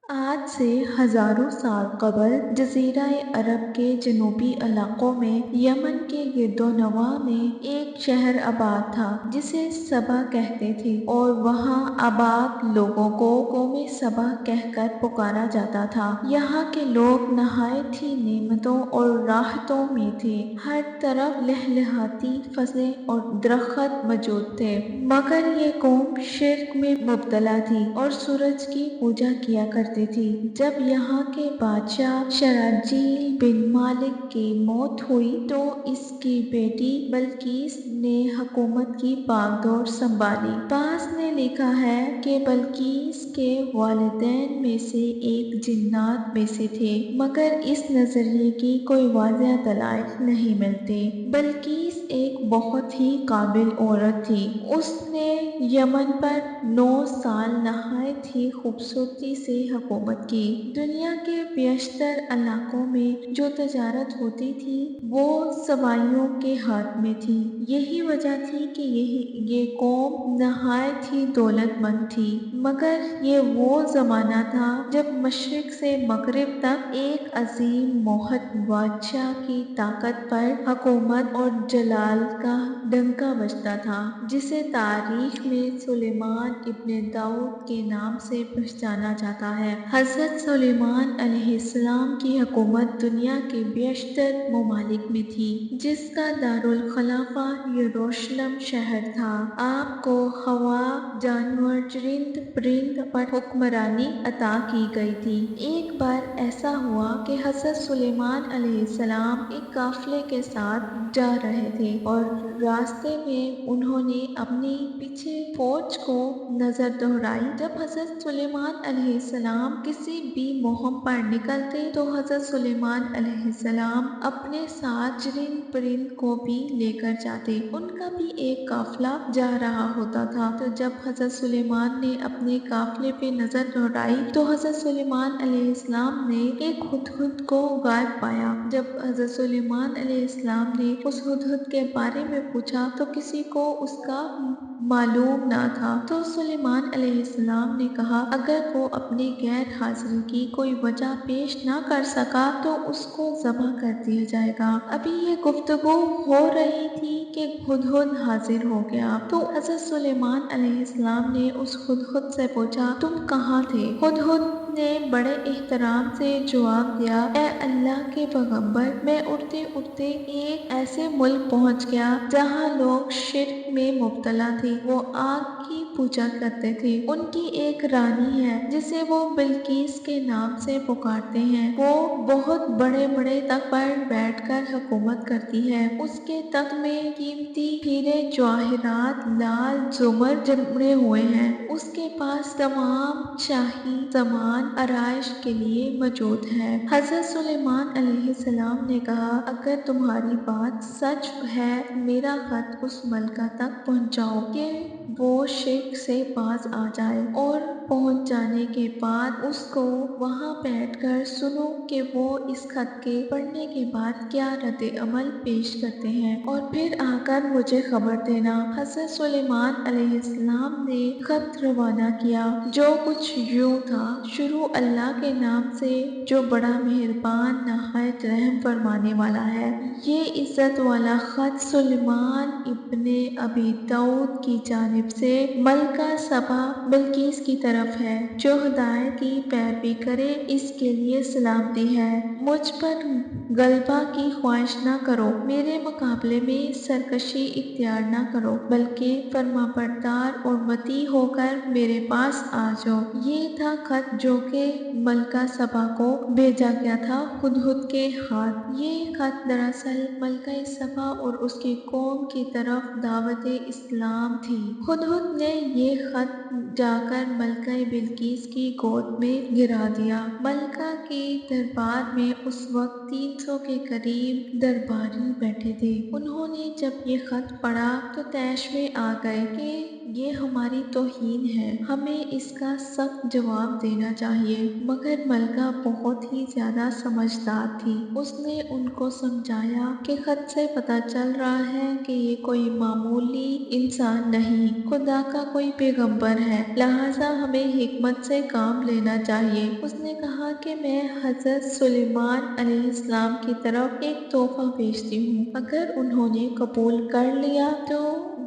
آج سے ہزاروں سال قبل جزیرہ عرب کے جنوبی علاقوں میں یمن کے گرد و نواح میں ایک شہر آباد تھا جسے سبا کہتے تھے، اور وہاں آباد لوگوں کو قوم سبا کہہ کر پکارا جاتا تھا۔ یہاں کے لوگ نہایت ہی نعمتوں اور راحتوں میں تھے۔ ہر طرف لہلہاتی فصلیں اور درخت موجود تھے، مگر یہ قوم شرک میں مبتلا تھی اور سورج کی پوجا کیا کرتی تھی۔ جب یہاں کے بادشاہ شراجیل بن مالک کی موت ہوئی تو اس کی بیٹی بلقیس نے حکومت کی بازدور سنبھالی۔ بعض نے لکھا ہے کہ بلقیس کے والدین میں سے ایک جنات میں سے تھے، مگر اس نظریے کی کوئی واضح دلائل نہیں ملتے۔ بلقیس ایک بہت ہی قابل عورت تھی۔ اس نے یمن پر 9 سال نہایت ہی خوبصورتی سے حکومت کی۔ دنیا کے بیشتر علاقوں میں جو تجارت ہوتی تھی وہ سبائیوں کے ہاتھ میں تھی۔ یہی وجہ تھی کہ یہ قوم نہایت ہی دولت مند تھی، مگر یہ وہ زمانہ تھا جب مشرق سے مغرب تک ایک عظیم موحد بادشاہ کی طاقت پر حکومت اور جلال کا ڈنکا بجتا تھا، جسے تاریخ میں سلیمان ابن داؤد کے نام سے پہچانا جاتا ہے۔ حضرت سلیمان علیہ السلام کی حکومت دنیا کے بیشتر ممالک میں تھی، جس کا دارالخلافہ یروشلم شہر تھا۔ آپ کو ہوا، جانور، چرند پرند پر حکمرانی عطا کی گئی تھی۔ ایک بار ایسا ہوا کہ حضرت سلیمان علیہ السلام ایک قافلے کے ساتھ جا رہے تھے اور راستے میں انہوں نے اپنی پیچھے فوج کو نظر دوڑائی۔ جب حضرت سلیمان علیہ السلام کسی بھی مہم پر نکلتے تو حضرت سلیمان علیہ السلام اپنے ساتھ چرند پرند کو بھی لے کر جاتے۔ ان کا بھی ایک قافلہ جا رہا ہوتا تھا، تو جب حضرت سلیمان نے اپنے قافلے پہ نظر دوڑائی تو حضرت سلیمان علیہ السلام نے ایک ہدہد کو غائب پایا۔ جب حضرت سلیمان علیہ السلام نے اس ہدہد کے بارے میں پوچھا تو کسی کو اس کا معلوم نہ تھا، تو سلیمان علیہ السلام نے کہا اگر وہ اپنی غیر حاضری کی کوئی وجہ پیش نہ کر سکا تو اس کو ذبح کر دیا جائے گا۔ ابھی یہ گفتگو ہو رہی تھی کہ ہدہد حاضر ہو گیا، تو حضرت سلیمان علیہ السلام نے اس ہدہد سے پوچھا تم کہاں تھے؟ ہدہد نے بڑے احترام سے جواب دیا اے اللہ کے پیغمبر، میں اڑتے اڑتے ایک ایسے ملک پہنچ گیا جہاں لوگ شرک میں مبتلا تھے۔ وہ آگ کی پوجا کرتے تھے۔ ان کی ایک رانی ہے جسے وہ بلقیس کے نام سے پکارتے ہیں۔ وہ بہت بڑے بڑے تخت پر بیٹھ کر حکومت کرتی ہے۔ اس کے تخت میں قیمتی ہیرے جواہرات لال زمر جڑے ہوئے ہیں۔ اس کے پاس تمام شاہی سامان آرائش کے لیے موجود ہے۔ حضرت سلیمان علیہ السلام نے کہا اگر تمہاری بات سچ ہے میرا خط اس ملکہ تک پہنچاؤ کہ وہ شرک سے باز آ جائے، اور پہنچ جانے کے بعد اس کو وہاں بیٹھ کر سنو کہ وہ اس خط کے پڑھنے کے بعد کیا رد عمل پیش کرتے ہیں، اور پھر آ کر مجھے خبر دینا۔ حضرت سلیمان علیہ السلام نے خط روانہ کیا جو کچھ یوں تھا شروع اللہ کے نام سے جو بڑا مہربان نہایت رحم فرمانے والا ہے۔ یہ عزت والا خط سلیمان ابن ابی داؤد کی جانب سے ملکہ سبا بلقیس کی طرف ہے۔ جو ہدایت کی پیروی کرے اس کے لیے سلامتی ہے۔ مجھ پر غلبہ کی خواہش نہ کرو، میرے مقابلے میں سرکشی اختیار نہ کرو، بلکہ فرمانبردار اور مطیع ہو کر میرے پاس آ جاؤ۔ یہ تھا خط جو کہ ملکہ سبا کو بھیجا گیا تھا ہدہد کے ہاتھ۔ یہ خط دراصل ملکہ سبا اور اس کی قوم کی طرف دعوت اسلام تھی۔ ہدہد نے یہ خط جا کر ملکہ بلقیس کی گود میں گرا دیا۔ ملکہ کے دربار میں اس وقت 300 کے قریب درباری بیٹھے تھے۔ انہوں نے جب یہ خط پڑھا تو طیش میں آ گئے کہ یہ ہماری توہین ہے، ہمیں اس کا سخت جواب دینا چاہیے۔ مگر ملکہ بہت ہی زیادہ سمجھدار تھی، اس نے ان کو سمجھایا کہ خط سے پتہ چل رہا ہے کہ یہ کوئی معمولی انسان نہیں، خدا کا کوئی پیغمبر ہے، لہٰذا ہمیں حکمت سے کام لینا چاہیے۔ اس نے کہا کہ میں حضرت سلیمان علیہ السلام کی طرف ایک تحفہ بھیجتی ہوں، اگر انہوں نے قبول کر لیا تو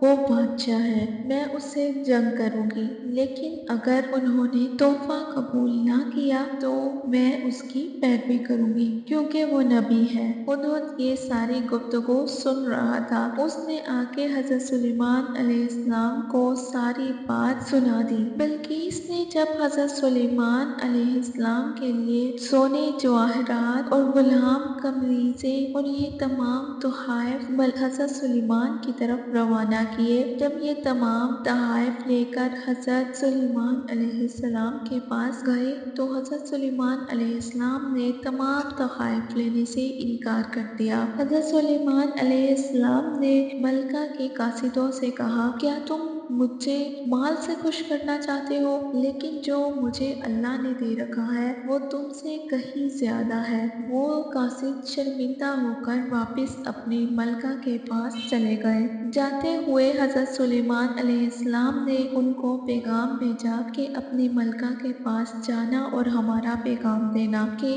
وہ بادشاہ ہے، میں اس سے جنگ کروں گی، لیکن اگر انہوں نے تحفہ قبول نہ کیا تو میں اس کی پیروی کروں گی، کیونکہ وہ نبی ہے۔ ہدہد یہ ساری گفتگو سن رہا تھا، اس نے آ کے حضرت سلیمان علیہ السلام کو ساری بات سنا دی۔ بلقیس نے جب حضرت سلیمان علیہ السلام کے لیے سونے، جواہرات اور غلام کمریزے اور یہ تمام تحائف حضرت سلیمان کی طرف روانہ کیے، جب یہ تمام تحائف لے کر حضرت سلیمان علیہ السلام کے پاس گئے تو حضرت سلیمان علیہ السلام نے تمام تحائف لینے سے انکار کر دیا۔ حضرت سلیمان علیہ السلام نے ملکہ کے قاصدوں سے کہا، کیا تم مجھے مال سے خوش کرنا چاہتے ہو؟ لیکن جو مجھے اللہ نے دے رکھا ہے وہ تم سے کہیں زیادہ ہے۔ وہ قاصد شرمندہ ہو کر واپس اپنی ملکہ کے پاس چلے گئے۔ جاتے ہوئے حضرت سلیمان علیہ السلام نے ان کو پیغام بھیجا کہ اپنی ملکہ کے پاس جانا اور ہمارا پیغام دینا کہ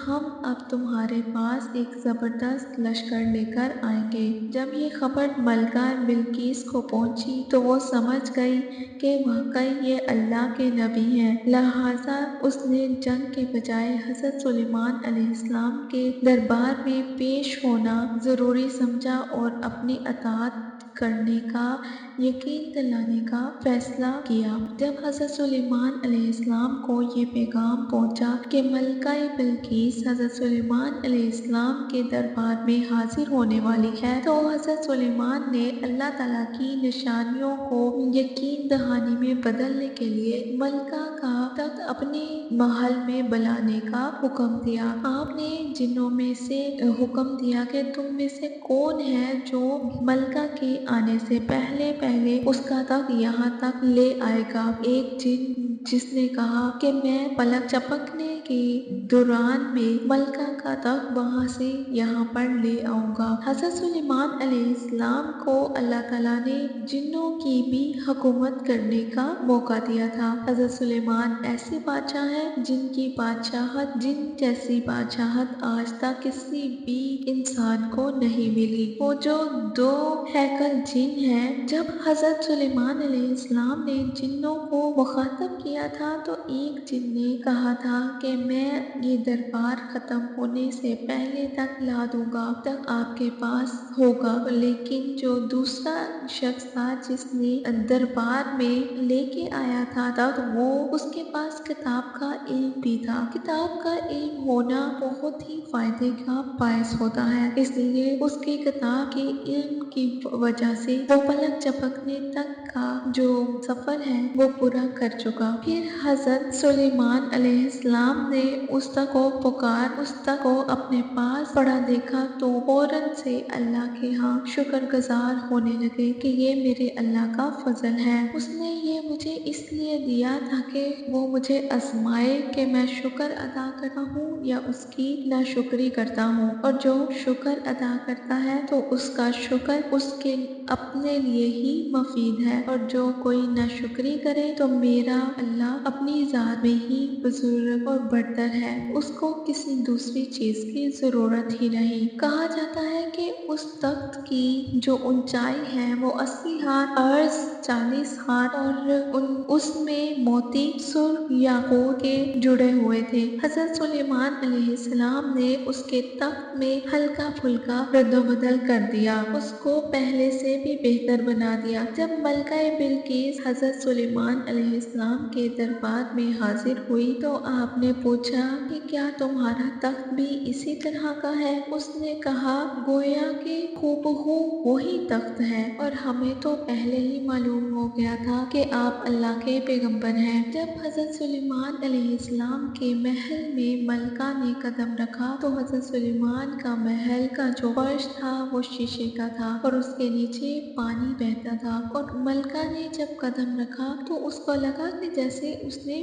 ہم اب تمہارے پاس ایک زبردست لشکر لے کر آئیں گے۔ جب یہ خبر ملکہ بلقیس کو پہنچی تو وہ سمجھ گئی کہ واقعی یہ اللہ کے نبی ہیں، لہٰذا اس نے جنگ کے بجائے حضرت سلیمان علیہ السلام کے دربار میں پیش ہونا ضروری سمجھا اور اپنی اطاعت کرنے کا یقین دلانے کا فیصلہ کیا۔ جب حضرت سلیمان علیہ السلام کو یہ پیغام پہنچا کہ ملکہ بلقیس حضرت سلیمان علیہ السلام کے دربار میں حاضر ہونے والی ہے تو حضرت سلیمان نے اللہ تعالیٰ کی نشانیوں کو یقین دہانی میں بدلنے کے لیے ملکہ کا تخت اپنے محل میں بلانے کا حکم دیا۔ آپ نے جنوں میں سے حکم دیا کہ تم میں سے کون ہے جو ملکہ کے آنے سے پہلے اس کا تخت یہاں تک لے آئے گا۔ ایک جن جس نے کہا کہ میں پلک جھپکنے کے دوران میں ملکہ کا تخت وہاں سے یہاں پر لے آؤں گا۔ حضرت سلیمان علیہ السلام کو اللہ تعالیٰ نے جنوں کی بھی حکومت کرنے کا موقع دیا تھا۔ حضرت سلیمان ایسے بادشاہ ہیں جن کی بادشاہت، جن جیسی بادشاہت آج تک کسی بھی انسان کو نہیں ملی۔ وہ جو دو ہیکل جن ہیں، جب حضرت سلیمان علیہ السلام نے جنوں کو مخاطب کیا تھا تو ایک جن نے کہا تھا کہ میں یہ دربار ختم ہونے سے پہلے تک لا دوں گا، تک آپ کے پاس ہوگا، لیکن جو دوسرا شخص تھا جس نے دربار میں لے کے آیا تھا تک وہ اس کے پاس کتاب کا علم بھی تھا۔ کتاب کا علم ہونا بہت ہی فائدے کا باعث ہوتا ہے، اس لیے اس کی کتاب کے علم کی وجہ سے وہ پلک جھپکنے تک کا جو سفر ہے وہ پورا کر چکا۔ پھر حضرت سلیمان علیہ السلام نے اس تک کو پکار، اس تک کو اپنے پاس پڑا دیکھا تو فوراً سے اللہ کے ہاں شکر گزار ہونے لگے کہ یہ میرے اللہ کا فضل ہے، اس نے یہ مجھے اس لیے دیا تاکہ وہ مجھے آزمائے کہ میں شکر ادا کرتا ہوں یا اس کی ناشکری کرتا ہوں، اور جو شکر ادا کرتا ہے تو اس کا شکر اس کے اپنے لیے ہی مفید ہے، اور جو کوئی ناشکری کرے تو میرا اللہ اپنی ذات میں ہی بزرگ اور برتر ہے، اس کو کسی دوسری چیز کی ضرورت ہی نہیں۔ کہا جاتا ہے کہ اس تخت کی جو اونچائی ہے وہ 80 ہاتھ، عرض 40 ہاتھ اور اس میں موتی سرخ یاقوت کے جڑے ہوئے تھے۔ حضرت سلیمان علیہ السلام نے اس کے تخت میں ہلکا پھلکا رد و بدل کر دیا، اس کو پہلے سے بھی بہتر بنا دیا۔ جب ملکہ بلقیس حضرت سلیمان علیہ السلام کے دربار میں حاضر ہوئی تو آپ نے پوچھا کہ کیا تمہارا تخت بھی اسی طرح کا ہے؟ اس نے کہا گویا کہ ہو وہی تخت ہے، اور ہمیں تو پہلے ہی معلوم ہو گیا تھا کہ آپ اللہ کے پیغمبر ہیں۔ جب حضرت سلیمان علیہ السلام کے محل میں ملکہ نے قدم رکھا تو حضرت سلیمان کا محل کا جو فرش تھا وہ شیشے کا تھا، اور اس کے نیچے نیچے پانی بہتا تھا اور ملکہ نے جب قدم رکھا تو اس کو لگا کہ جیسے اس نے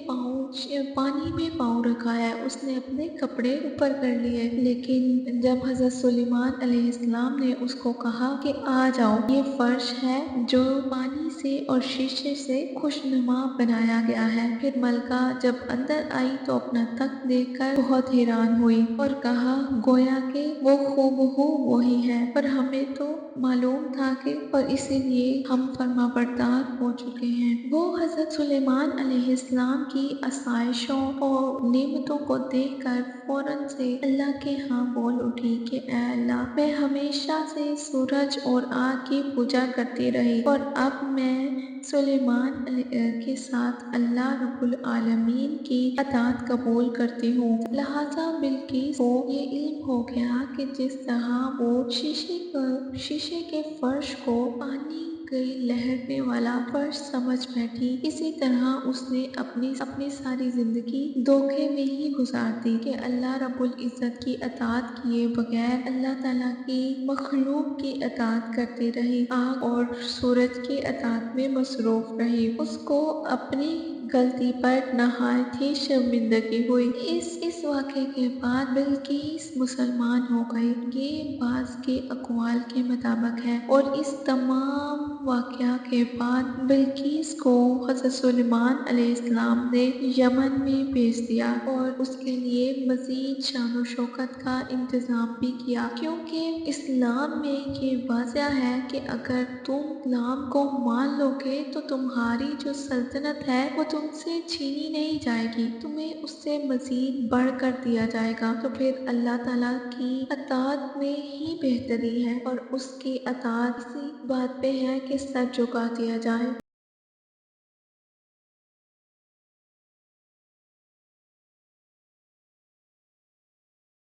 پانی میں پاؤں رکھا ہے، اس نے اپنے کپڑے اوپر کر لیے، لیکن جب حضرت سلیمان علیہ السلام نے اس کو کہا کہ آ جاؤ، یہ فرش ہے جو پانی سے اور شیشے سے خوشنما بنایا گیا ہے۔ پھر ملکہ جب اندر آئی تو اپنا تخت دیکھ کر بہت حیران ہوئی اور کہا گویا کہ وہ ہو وہی ہے، پر ہمیں تو معلوم تھا کہ اور اسی لیے ہم فرما بردار ہو چکے ہیں۔ وہ حضرت سلیمان علیہ السلام کی آسائشوں اور نعمتوں کو دیکھ کر فوراً سے اللہ کے ہاں بول اٹھی کہ اے اللہ، میں ہمیشہ سے سورج اور آگ کی پوجا کرتی رہی اور اب میں سلیمان کے ساتھ اللہ رب العالمین کی اطاعت قبول کرتی ہوں۔ لہٰذا بلقیس کو یہ علم ہو گیا کہ جس طرح وہ شیشے کے فرش کو پانی کے لہرنے والا فرش سمجھ بیٹھی، اسی طرح اس نے اپنی ساری زندگی دھوکے میں ہی گزار دی کہ اللہ رب العزت کی اطاعت کیے بغیر اللہ تعالیٰ کی مخلوق کی اطاعت کرتی رہی، آگ اور سورج کی اطاعت میں مصروف رہی۔ اس کو اپنی غلطی پر نہایت ہی شرمندگی ہوئی۔ اس واقعے کے بعد بلقیس مسلمان ہو گئی، یہ بعض کے اقوال کے مطابق ہے، اور اس تمام واقعہ کے بعد بلقیس کو حضرت سلیمان علیہ السلام نے یمن میں بھیج دیا اور اس کے لیے مزید شان و شوکت کا انتظام بھی کیا، کیونکہ اسلام میں یہ واضح ہے کہ اگر تم اسلام کو مان لو گے تو تمہاری جو سلطنت ہے وہ تم سے چھینی نہیں جائے گی، تمہیں اس سے مزید بڑھ کر دیا جائے گا۔ تو پھر اللہ تعالیٰ کی اطاعت میں ہی بہتری ہے اور اس کی اطاعت اسی بات پہ ہے کہ سر جھکا دیا جائے۔